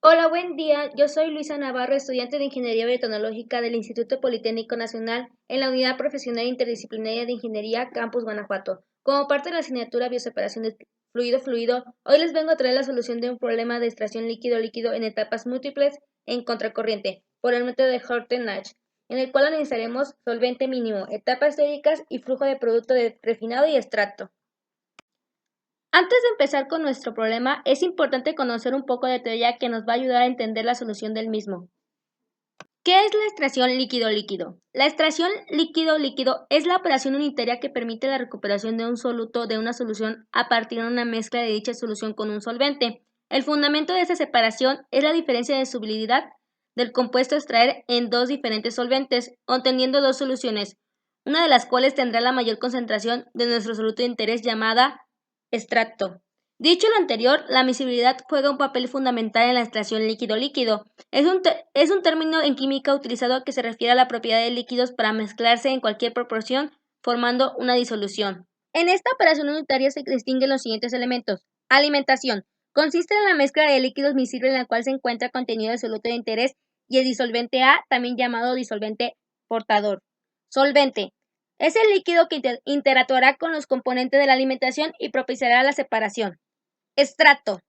Hola, buen día. Yo soy Luisa Navarro, estudiante de Ingeniería Biotecnológica del Instituto Politécnico Nacional en la Unidad Profesional Interdisciplinaria de Ingeniería Campus Guanajuato. Como parte de la asignatura Bioseparación de Fluido-Fluido, hoy les vengo a traer la solución de un problema de extracción líquido-líquido en etapas múltiples en contracorriente por el método de Horten-Nash, en el cual analizaremos solvente mínimo, etapas teóricas y flujo de producto de refinado y extracto. Antes de empezar con nuestro problema, es importante conocer un poco de teoría que nos va a ayudar a entender la solución del mismo. ¿Qué es la extracción líquido-líquido? La extracción líquido-líquido es la operación unitaria que permite la recuperación de un soluto de una solución a partir de una mezcla de dicha solución con un solvente. El fundamento de esta separación es la diferencia de solubilidad del compuesto a extraer en dos diferentes solventes, obteniendo dos soluciones, una de las cuales tendrá la mayor concentración de nuestro soluto de interés llamada extracto. Dicho lo anterior, la miscibilidad juega un papel fundamental en la extracción líquido-líquido. Es un término en química utilizado que se refiere a la propiedad de líquidos para mezclarse en cualquier proporción, formando una disolución. En esta operación unitaria se distinguen los siguientes elementos. Alimentación. Consiste en la mezcla de líquidos miscibles en la cual se encuentra contenido el soluto de interés y el disolvente A, también llamado disolvente portador. Solvente. Es el líquido que interactuará con los componentes de la alimentación y propiciará la separación. Extracto.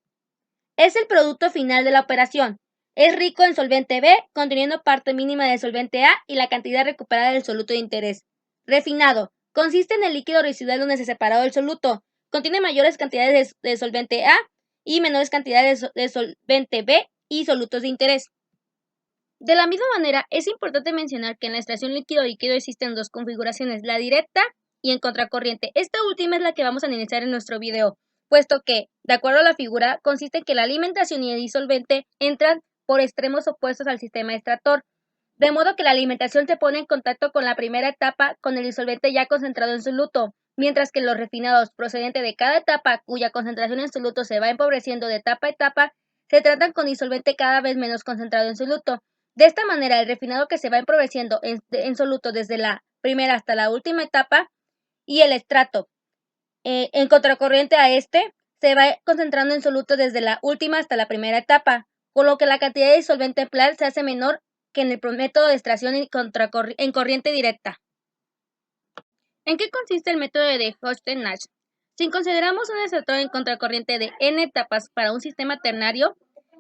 Es el producto final de la operación. Es rico en solvente B, conteniendo parte mínima del solvente A y la cantidad recuperada del soluto de interés. Refinado. Consiste en el líquido residual donde se separó el soluto. Contiene mayores cantidades de solvente A y menores cantidades de solvente B y solutos de interés. De la misma manera, es importante mencionar que en la extracción líquido-líquido existen dos configuraciones, la directa y en contracorriente. Esta última es la que vamos a analizar en nuestro video, puesto que, de acuerdo a la figura, consiste en que la alimentación y el disolvente entran por extremos opuestos al sistema extractor, de modo que la alimentación se pone en contacto con la primera etapa con el disolvente ya concentrado en soluto, mientras que los refinados procedentes de cada etapa, cuya concentración en soluto se va empobreciendo de etapa a etapa, se tratan con disolvente cada vez menos concentrado en soluto. De esta manera, el refinado que se va empobreciendo en soluto desde la primera hasta la última etapa y el extracto en contracorriente a este se va concentrando en soluto desde la última hasta la primera etapa, por lo que la cantidad de disolvente a emplear se hace menor que en el método de extracción en corriente directa. ¿En qué consiste el método de Horten-Nash? Si consideramos un extractor en contracorriente de n etapas para un sistema ternario,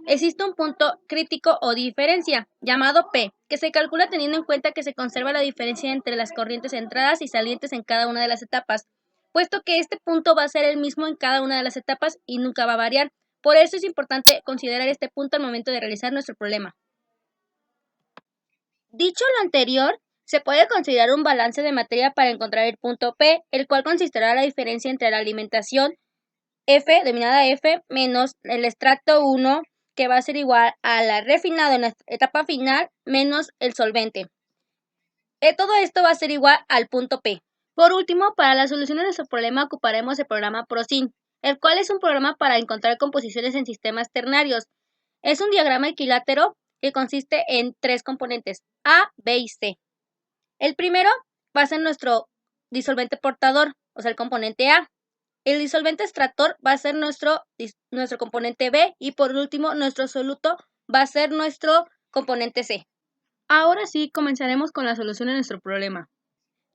existe un punto crítico o diferencia, llamado P, que se calcula teniendo en cuenta que se conserva la diferencia entre las corrientes entradas y salientes en cada una de las etapas, puesto que este punto va a ser el mismo en cada una de las etapas y nunca va a variar. Por eso es importante considerar este punto al momento de realizar nuestro problema. Dicho lo anterior, se puede considerar un balance de materia para encontrar el punto P, el cual consistirá en la diferencia entre la alimentación F, denominada F, menos el extracto 1, que va a ser igual a la refinado en la etapa final, menos el solvente. Todo esto va a ser igual al punto P. Por último, para la solución de nuestro problema ocuparemos el programa ProSyn, el cual es un programa para encontrar composiciones en sistemas ternarios. Es un diagrama equilátero que consiste en tres componentes, A, B y C. El primero va a ser nuestro disolvente portador, o sea, el componente A. El disolvente extractor va a ser nuestro componente B y por último nuestro soluto va a ser nuestro componente C. Ahora sí, comenzaremos con la solución de nuestro problema.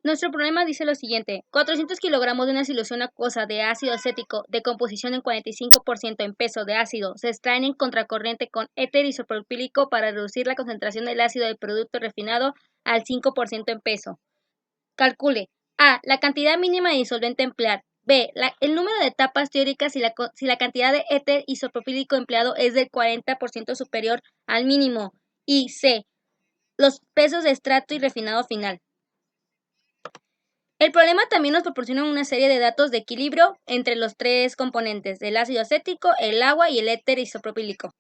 Nuestro problema dice lo siguiente: 400 kilogramos de una solución acuosa de ácido acético de composición en 45% en peso de ácido se extraen en contracorriente con éter isopropílico para reducir la concentración del ácido del producto refinado al 5% en peso. Calcule: A. La cantidad mínima de disolvente a emplear. B. El número de etapas teóricas si la cantidad de éter isopropílico empleado es del 40% superior al mínimo. Y C. Los pesos de extracto y refinado final. El problema también nos proporciona una serie de datos de equilibrio entre los tres componentes, el ácido acético, el agua y el éter isopropílico.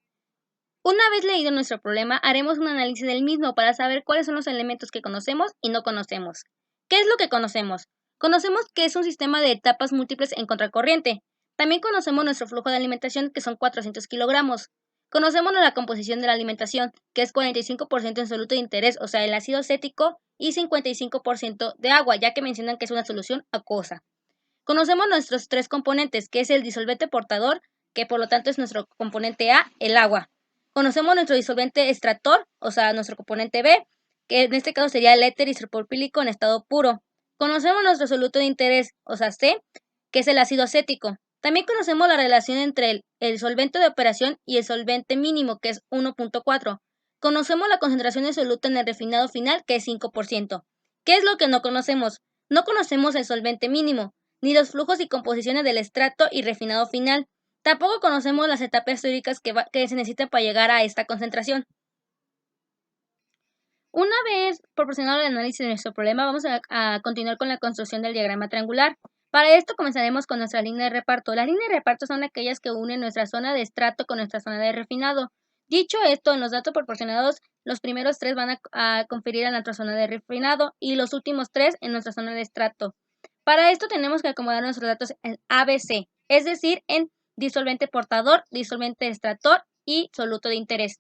Una vez leído nuestro problema, haremos un análisis del mismo para saber cuáles son los elementos que conocemos y no conocemos. ¿Qué es lo que conocemos? Conocemos que es un sistema de etapas múltiples en contracorriente. También conocemos nuestro flujo de alimentación, que son 400 kilogramos. Conocemos la composición de la alimentación, que es 45% en soluto de interés, o sea, el ácido acético, y 55% de agua, ya que mencionan que es una solución acuosa. Conocemos nuestros tres componentes, que es el disolvente portador, que por lo tanto es nuestro componente A, el agua. conocemos nuestro disolvente extractor, o sea, nuestro componente B, que en este caso sería el éter isopropílico en estado puro. Conocemos nuestro soluto de interés, o sea, C, que es el ácido acético. También conocemos la relación entre el solvente de operación y el solvente mínimo, que es 1.4. Conocemos la concentración de soluto en el refinado final, que es 5%. ¿Qué es lo que no conocemos? No conocemos el solvente mínimo, ni los flujos y composiciones del extracto y refinado final. Tampoco conocemos las etapas teóricas que se necesitan para llegar a esta concentración. Una vez proporcionado el análisis de nuestro problema, vamos a continuar con la construcción del diagrama triangular. Para esto comenzaremos con nuestra línea de reparto. Las líneas de reparto son aquellas que unen nuestra zona de extracto con nuestra zona de refinado. Dicho esto, en los datos proporcionados, los primeros 3 van a conferir a nuestra zona de refinado y los últimos 3 en nuestra zona de extracto. Para esto tenemos que acomodar nuestros datos en ABC, es decir, en disolvente portador, disolvente extractor y soluto de interés.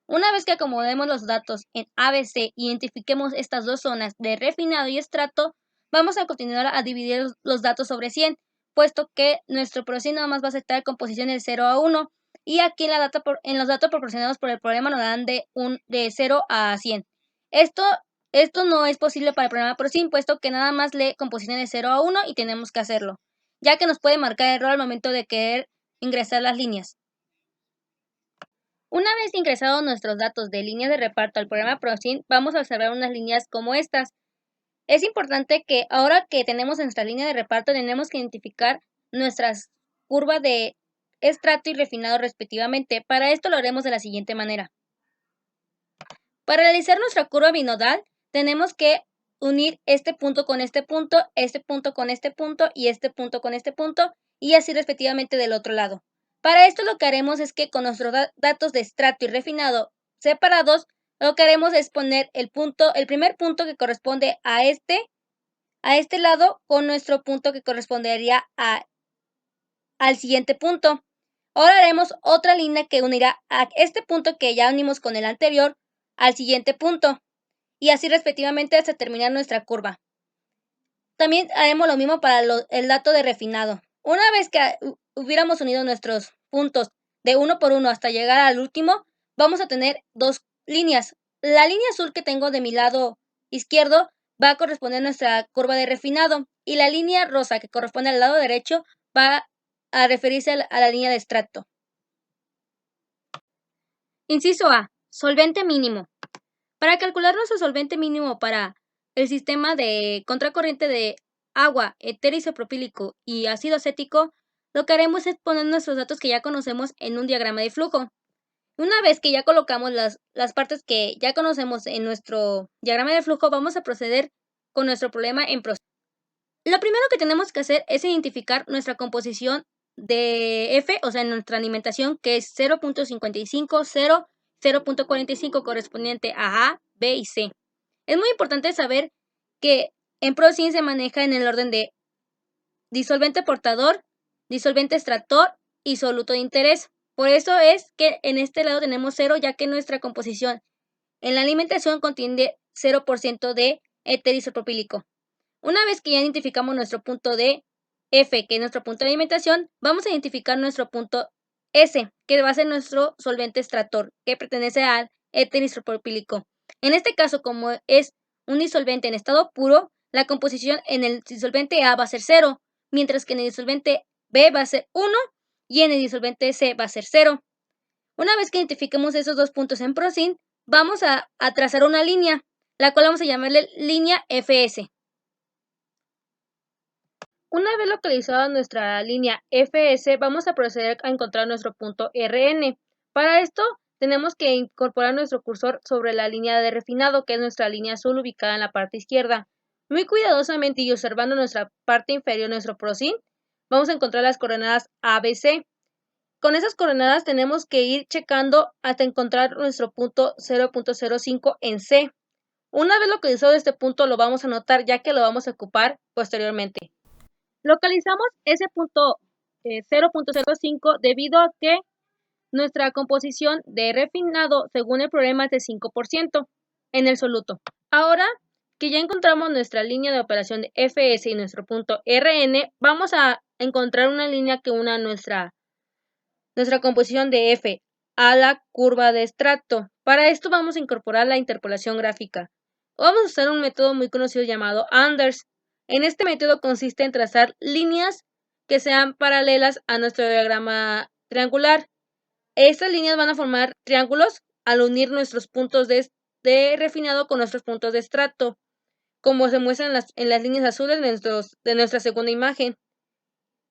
Una vez que acomodemos los datos en ABC y identifiquemos estas dos zonas de refinado y extracto, vamos a continuar a dividir los datos sobre 100, puesto que nuestro proceso nada más va a aceptar composiciones de 0 a 1, y aquí en los datos proporcionados por el problema nos dan de 0 a 100. Esto no es posible para el programa ProSim, puesto que nada más lee composiciones de 0 a 1 y tenemos que hacerlo, ya que nos puede marcar error al momento de querer ingresar las líneas. Una vez ingresados nuestros datos de líneas de reparto al programa ProSim, vamos a observar unas líneas como estas. Es importante que ahora que tenemos nuestra línea de reparto, tenemos que identificar nuestras curvas de extracto y refinado respectivamente. Para esto lo haremos de la siguiente manera. Para realizar nuestra curva binodal, tenemos que unir este punto con este punto con este punto y este punto con este punto, y así respectivamente del otro lado. Para esto lo que haremos es que con nuestros datos de extracto y refinado separados, lo que haremos es poner el primer punto que corresponde a este lado con nuestro punto que correspondería al siguiente punto. Ahora haremos otra línea que unirá a este punto que ya unimos con el anterior al siguiente punto, y así respectivamente hasta terminar nuestra curva. También haremos lo mismo para el dato de refinado. Una vez que hubiéramos unido nuestros puntos de uno por uno hasta llegar al último, vamos a tener dos líneas. La línea azul que tengo de mi lado izquierdo va a corresponder a nuestra curva de refinado, y la línea rosa que corresponde al lado derecho va a referirse a la línea de extracto. Inciso A. Solvente mínimo. Para calcular nuestro solvente mínimo para el sistema de contracorriente de agua, éter isopropílico y ácido acético, lo que haremos es poner nuestros datos que ya conocemos en un diagrama de flujo. Una vez que ya colocamos las partes que ya conocemos en nuestro diagrama de flujo, vamos a proceder con nuestro problema en proceso. Lo primero que tenemos que hacer es identificar nuestra composición de F, o sea, nuestra alimentación, que es 0.55, 0, 0.45 correspondiente a A, B y C. Es muy importante saber que en ProSim se maneja en el orden de disolvente portador, disolvente extractor y soluto de interés. Por eso es que en este lado tenemos 0, ya que nuestra composición en la alimentación contiene 0% de éter isopropílico. Una vez que ya identificamos nuestro punto de F, que es nuestro punto de alimentación, vamos a identificar nuestro punto S, que va a ser nuestro solvente extractor, que pertenece al éter isopropílico. En este caso, como es un disolvente en estado puro, la composición en el disolvente A va a ser 0, mientras que en el disolvente B va a ser 1 y en el disolvente C va a ser 0. Una vez que identifiquemos esos dos puntos en ProSim, vamos a trazar una línea, la cual vamos a llamarle línea FS. Una vez localizada nuestra línea FS, vamos a proceder a encontrar nuestro punto RN. Para esto, tenemos que incorporar nuestro cursor sobre la línea de refinado, que es nuestra línea azul ubicada en la parte izquierda. Muy cuidadosamente y observando nuestra parte inferior, nuestro ProSim, vamos a encontrar las coordenadas ABC. Con esas coordenadas tenemos que ir checando hasta encontrar nuestro punto 0.05 en C. Una vez localizado este punto, lo vamos a anotar, ya que lo vamos a ocupar posteriormente. Localizamos ese punto 0.05 debido a que nuestra composición de refinado según el problema es de 5% en el soluto. Ahora que ya encontramos nuestra línea de operación de FS y nuestro punto RN, vamos a encontrar una línea que una nuestra composición de F a la curva de estrato. Para esto vamos a incorporar la interpolación gráfica. Vamos a usar un método muy conocido llamado Anders. En este método consiste en trazar líneas que sean paralelas a nuestro diagrama triangular. Estas líneas van a formar triángulos al unir nuestros puntos de refinado con nuestros puntos de estrato, como se muestra en las líneas azules de nuestra segunda imagen.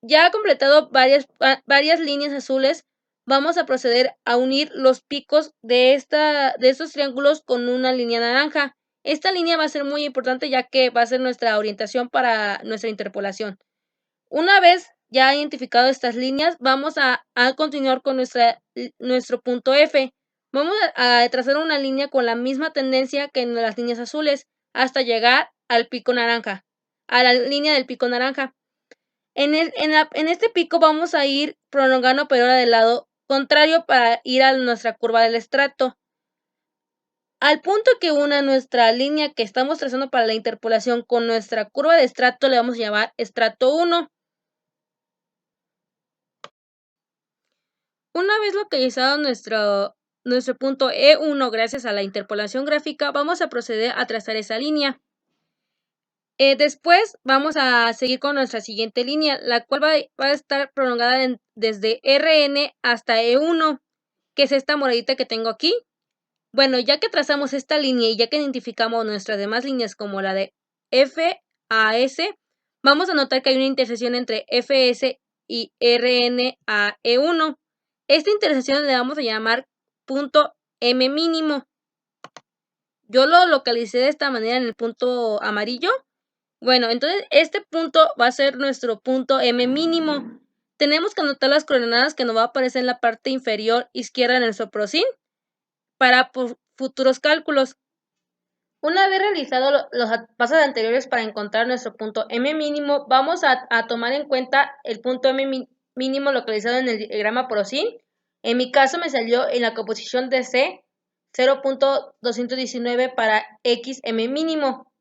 Ya completado varias líneas azules, vamos a proceder a unir los picos de estos triángulos con una línea naranja. Esta línea va a ser muy importante ya que va a ser nuestra orientación para nuestra interpolación. Una vez ya identificado estas líneas, vamos a continuar con nuestro punto F. Vamos a trazar una línea con la misma tendencia que en las líneas azules hasta llegar al pico naranja, a la línea del pico naranja. En este pico vamos a ir prolongando pero ahora del lado contrario para ir a nuestra curva del estrato. Al punto que una nuestra línea que estamos trazando para la interpolación con nuestra curva de estrato le vamos a llamar estrato 1. Una vez localizado nuestro punto E1 gracias a la interpolación gráfica, vamos a proceder a trazar esa línea. Después vamos a seguir con nuestra siguiente línea, la cual va a estar prolongada desde Rn hasta E1, que es esta moradita que tengo aquí. Bueno, ya que trazamos esta línea y ya que identificamos nuestras demás líneas como la de F a S, vamos a notar que hay una intersección entre Fs y Rn a E1. Esta intersección le vamos a llamar punto M mínimo. Yo lo localicé de esta manera en el punto amarillo. Bueno, entonces este punto va a ser nuestro punto M mínimo. Tenemos que anotar las coordenadas que nos va a aparecer en la parte inferior izquierda en el soprocin para futuros cálculos. Una vez realizados los pasos anteriores para encontrar nuestro punto M mínimo, vamos a tomar en cuenta el punto M mínimo localizado en el diagrama PROSIN. En mi caso me salió en la composición de C 0.219 para XM mínimo.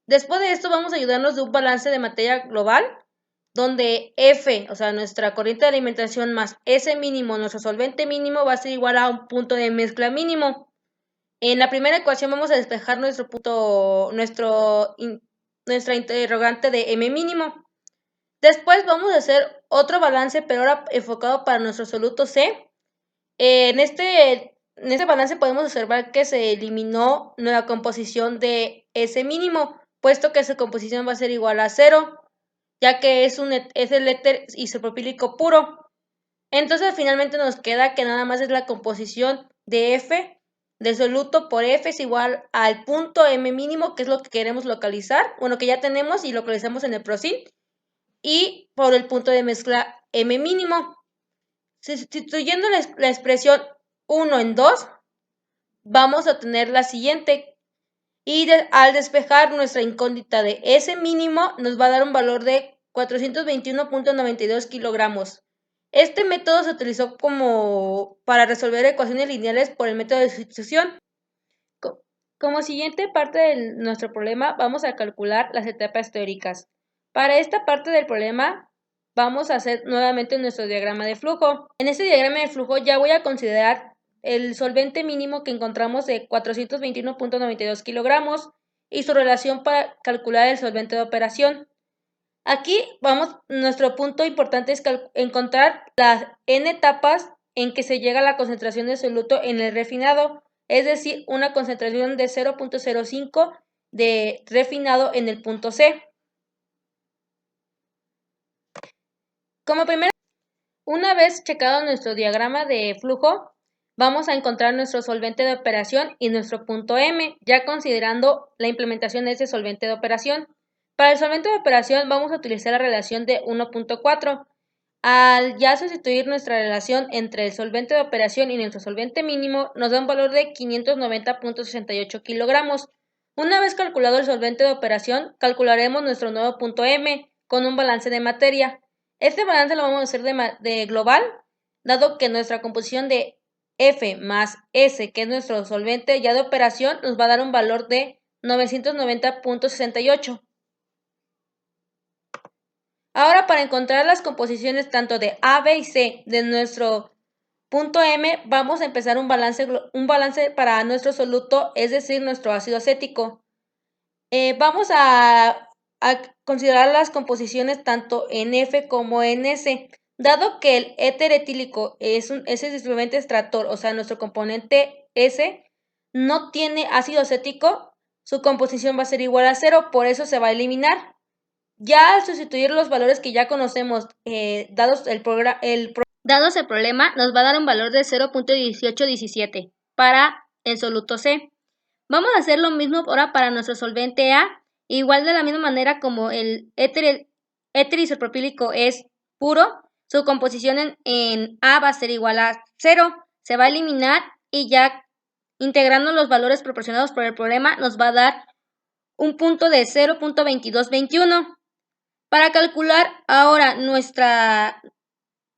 Después de esto vamos a ayudarnos de un balance de materia global, donde F, o sea, nuestra corriente de alimentación más S mínimo, nuestro solvente mínimo, va a ser igual a un punto de mezcla mínimo. En la primera ecuación vamos a despejar nuestra interrogante de M mínimo. Después vamos a hacer otro balance, pero ahora enfocado para nuestro soluto C. En este balance podemos observar que se eliminó nueva composición de S mínimo, puesto que su composición va a ser igual a 0, ya que es el éter isopropílico puro. Entonces finalmente nos queda que nada más es la composición de F de soluto por F es igual al punto M mínimo, que es lo que queremos localizar, bueno, que ya tenemos y localizamos en el PROSIN, y por el punto de mezcla M mínimo. Sustituyendo la expresión 1 en 2, vamos a tener la siguiente, y al despejar nuestra incógnita de S mínimo, nos va a dar un valor de 421.92 kilogramos. Este método se utilizó para resolver ecuaciones lineales por el método de sustitución. Como siguiente parte de nuestro problema, vamos a calcular las etapas teóricas. Para esta parte del problema, vamos a hacer nuevamente nuestro diagrama de flujo. En este diagrama de flujo ya voy a considerar el solvente mínimo que encontramos de 421.92 kilogramos y su relación para calcular el solvente de operación. Aquí nuestro punto importante es encontrar las n etapas en que se llega a la concentración de soluto en el refinado, es decir, una concentración de 0.05 de refinado en el punto C. Una vez checado nuestro diagrama de flujo, vamos a encontrar nuestro solvente de operación y nuestro punto M, ya considerando la implementación de ese solvente de operación. Para el solvente de operación vamos a utilizar la relación de 1.4. Al ya sustituir nuestra relación entre el solvente de operación y nuestro solvente mínimo, nos da un valor de 590.68 kilogramos. Una vez calculado el solvente de operación, calcularemos nuestro nuevo punto M con un balance de materia. Este balance lo vamos a hacer de global, dado que nuestra composición de F más S, que es nuestro solvente ya de operación, nos va a dar un valor de 990.68. Ahora, para encontrar las composiciones tanto de A, B y C de nuestro punto M vamos a empezar un balance para nuestro soluto, es decir, nuestro ácido acético. Vamos a considerar las composiciones tanto en F como en S. Dado que el éter etílico es el solvente extractor, o sea, nuestro componente S, no tiene ácido acético, su composición va a ser igual a 0, por eso se va a eliminar. Ya al sustituir los valores que ya conocemos, dados el problema, nos va a dar un valor de 0.1817 para el soluto C. Vamos a hacer lo mismo ahora para nuestro solvente A, igual de la misma manera como el éter isopropílico es puro, su composición en A va a ser igual a 0, se va a eliminar y ya integrando los valores proporcionados por el problema nos va a dar un punto de 0.2221. Para calcular ahora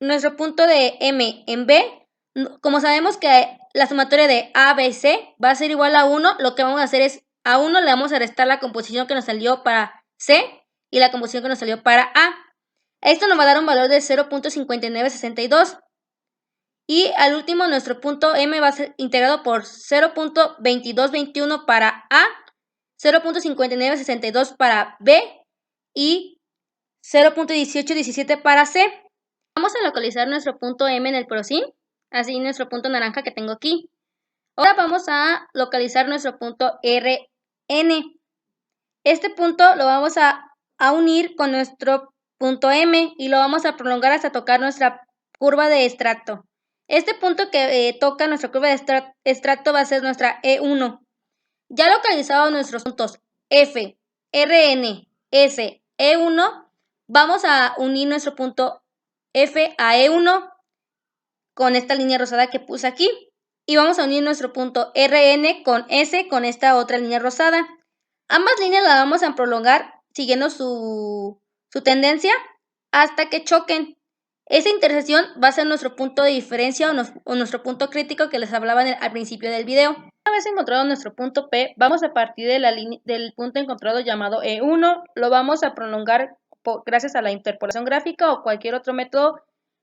nuestro punto de M en B, como sabemos que la sumatoria de A, B y C va a ser igual a 1, lo que vamos a hacer es a 1 le vamos a restar la composición que nos salió para C y la composición que nos salió para A. Esto nos va a dar un valor de 0.5962. Y al último nuestro punto M va a ser integrado por 0.2221 para A, 0.5962 para B y 0.1817 para C. Vamos a localizar nuestro punto M en el ProSim, así nuestro punto naranja que tengo aquí. Ahora vamos a localizar nuestro punto Rn. Este punto lo vamos a unir con nuestro punto M y lo vamos a prolongar hasta tocar nuestra curva de extracto. Este punto que toca nuestra curva de extracto va a ser nuestra E1. Ya localizados nuestros puntos F, Rn, S, E1, vamos a unir nuestro punto F a E1 con esta línea rosada que puse aquí. Y vamos a unir nuestro punto Rn con S con esta otra línea rosada. Ambas líneas las vamos a prolongar siguiendo su tendencia hasta que choquen. Esa intersección va a ser nuestro punto de diferencia o nuestro punto crítico que les hablaba al principio del video. Una vez encontrado nuestro punto P, vamos a partir de del punto encontrado llamado E1, lo vamos a prolongar gracias a la interpolación gráfica o cualquier otro método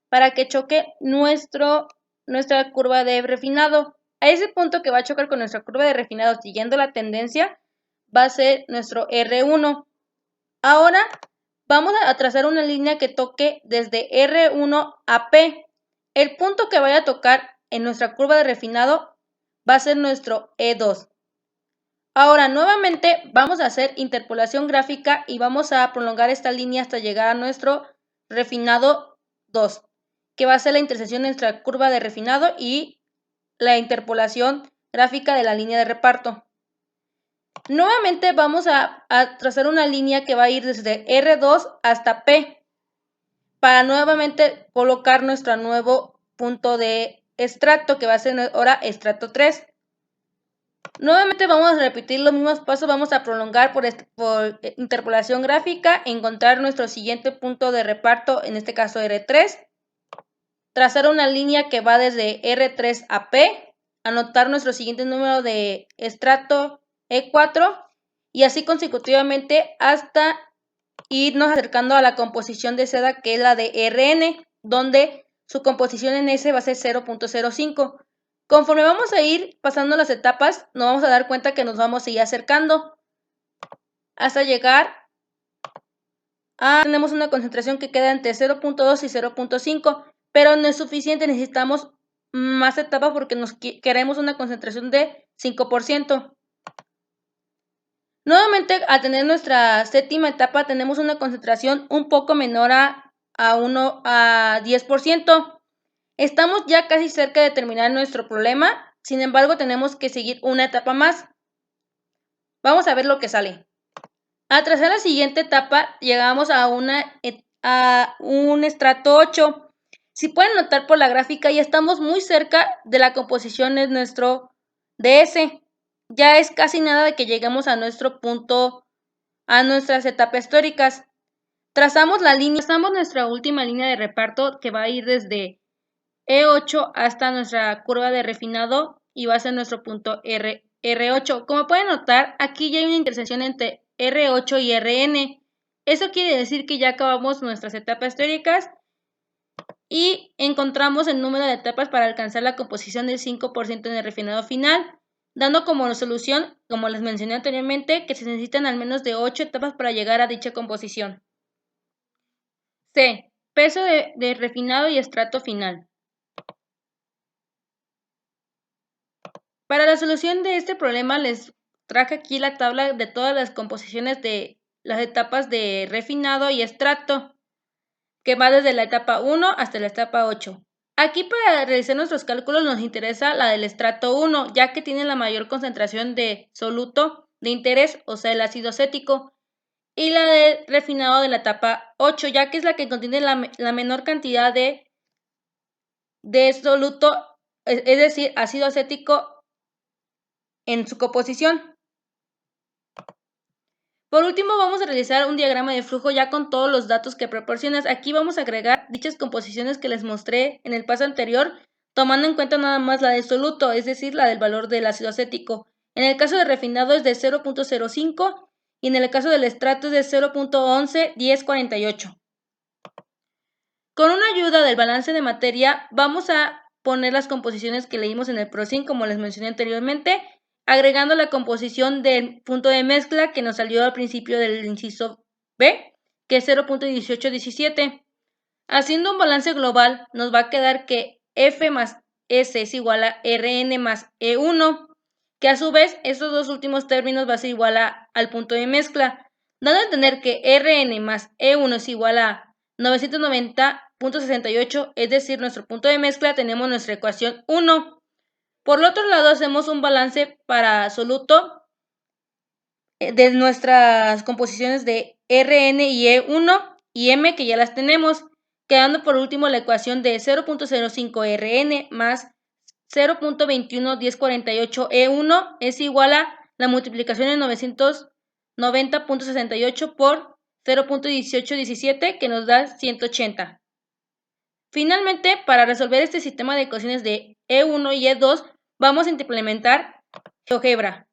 para que choque nuestra curva de refinado. A ese punto que va a chocar con nuestra curva de refinado siguiendo la tendencia va a ser nuestro R1. Ahora vamos a trazar una línea que toque desde R1 a P. El punto que vaya a tocar en nuestra curva de refinado va a ser nuestro E2. Ahora nuevamente vamos a hacer interpolación gráfica y vamos a prolongar esta línea hasta llegar a nuestro refinado 2, que va a ser la intersección de nuestra curva de refinado y la interpolación gráfica de la línea de reparto. Nuevamente vamos a trazar una línea que va a ir desde R2 hasta P para nuevamente colocar nuestro nuevo punto de extracto que va a ser ahora extracto 3. Nuevamente vamos a repetir los mismos pasos, vamos a prolongar por interpolación gráfica, encontrar nuestro siguiente punto de reparto, en este caso R3, trazar una línea que va desde R3 a P, anotar nuestro siguiente número de extracto E4 y así consecutivamente hasta irnos acercando a la composición de seda que es la de Rn, donde su composición en S va a ser 0.05. Conforme vamos a ir pasando las etapas, nos vamos a dar cuenta que nos vamos a ir acercando hasta llegar a tenemos una concentración que queda entre 0.2 y 0.5, pero no es suficiente, necesitamos más etapas porque queremos una concentración de 5%. Nuevamente, al tener nuestra séptima etapa, tenemos una concentración un poco menor a 10%. Estamos ya casi cerca de terminar nuestro problema, sin embargo, tenemos que seguir una etapa más. Vamos a ver lo que sale. Al trazar la siguiente etapa, llegamos a un estrato 8. Si pueden notar por la gráfica, ya estamos muy cerca de la composición de nuestro DS. Ya es casi nada de que lleguemos a nuestro punto, a nuestras etapas históricas. Trazamos nuestra última línea de reparto que va a ir desde E8 hasta nuestra curva de refinado y va a ser nuestro punto R8. Como pueden notar, aquí ya hay una intersección entre R8 y Rn. Eso quiere decir que ya acabamos nuestras etapas históricas y encontramos el número de etapas para alcanzar la composición del 5% en el refinado final, dando como solución, como les mencioné anteriormente, que se necesitan al menos de 8 etapas para llegar a dicha composición. C. Peso de refinado y estrato final. Para la solución de este problema les traje aquí la tabla de todas las composiciones de las etapas de refinado y estrato, que va desde la etapa 1 hasta la etapa 8. Aquí para realizar nuestros cálculos nos interesa la del estrato 1, ya que tiene la mayor concentración de soluto de interés, o sea el ácido acético, y la de refinado de la etapa 8, ya que es la que contiene la menor cantidad de soluto, es decir, ácido acético en su composición. Por último, vamos a realizar un diagrama de flujo ya con todos los datos que proporcionas. Aquí vamos a agregar dichas composiciones que les mostré en el paso anterior, tomando en cuenta nada más la del soluto, es decir, la del valor del ácido acético. En el caso de refinado es de 0.05 y en el caso del estrato es de 0.111048. Con una ayuda del balance de materia, vamos a poner las composiciones que leímos en el PROSIN, como les mencioné anteriormente, agregando la composición del punto de mezcla que nos salió al principio del inciso B, que es 0.1817. Haciendo un balance global, nos va a quedar que F más S es igual a Rn más E1, que a su vez estos dos últimos términos va a ser igual al punto de mezcla, dando a entender que Rn más E1 es igual a 990.68, es decir, nuestro punto de mezcla, tenemos nuestra ecuación 1. Por el otro lado, hacemos un balance para soluto de nuestras composiciones de Rn y E1 y M, que ya las tenemos, quedando por último la ecuación de 0.05 Rn más 0.211048 E1 es igual a la multiplicación de 990.68 por 0.1817, que nos da 180. Finalmente, para resolver este sistema de ecuaciones de E1 y E2, vamos a implementar GeoGebra.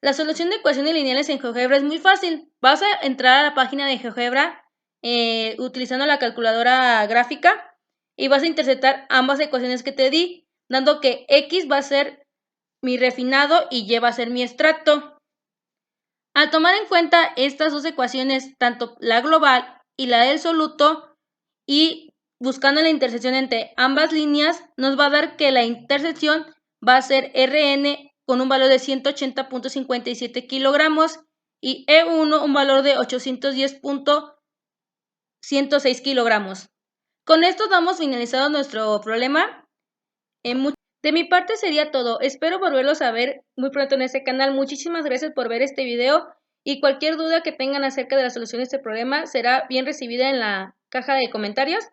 La solución de ecuaciones lineales en GeoGebra es muy fácil. Vas a entrar a la página de GeoGebra utilizando la calculadora gráfica y vas a interceptar ambas ecuaciones que te di, dando que X va a ser mi refinado y Y va a ser mi extracto. Al tomar en cuenta estas dos ecuaciones, tanto la global y la del soluto, y buscando la intersección entre ambas líneas, nos va a dar que la intersección va a ser Rn con un valor de 180.57 kilogramos y E1 un valor de 810.106 kilogramos. Con esto damos finalizado nuestro problema. De mi parte sería todo. Espero volverlos a ver muy pronto en este canal. Muchísimas gracias por ver este video y cualquier duda que tengan acerca de la solución de este problema será bien recibida en la caja de comentarios.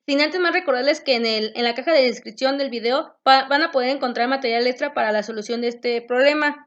Sin antes más recordarles que en la caja de descripción del video van a poder encontrar material extra para la solución de este problema.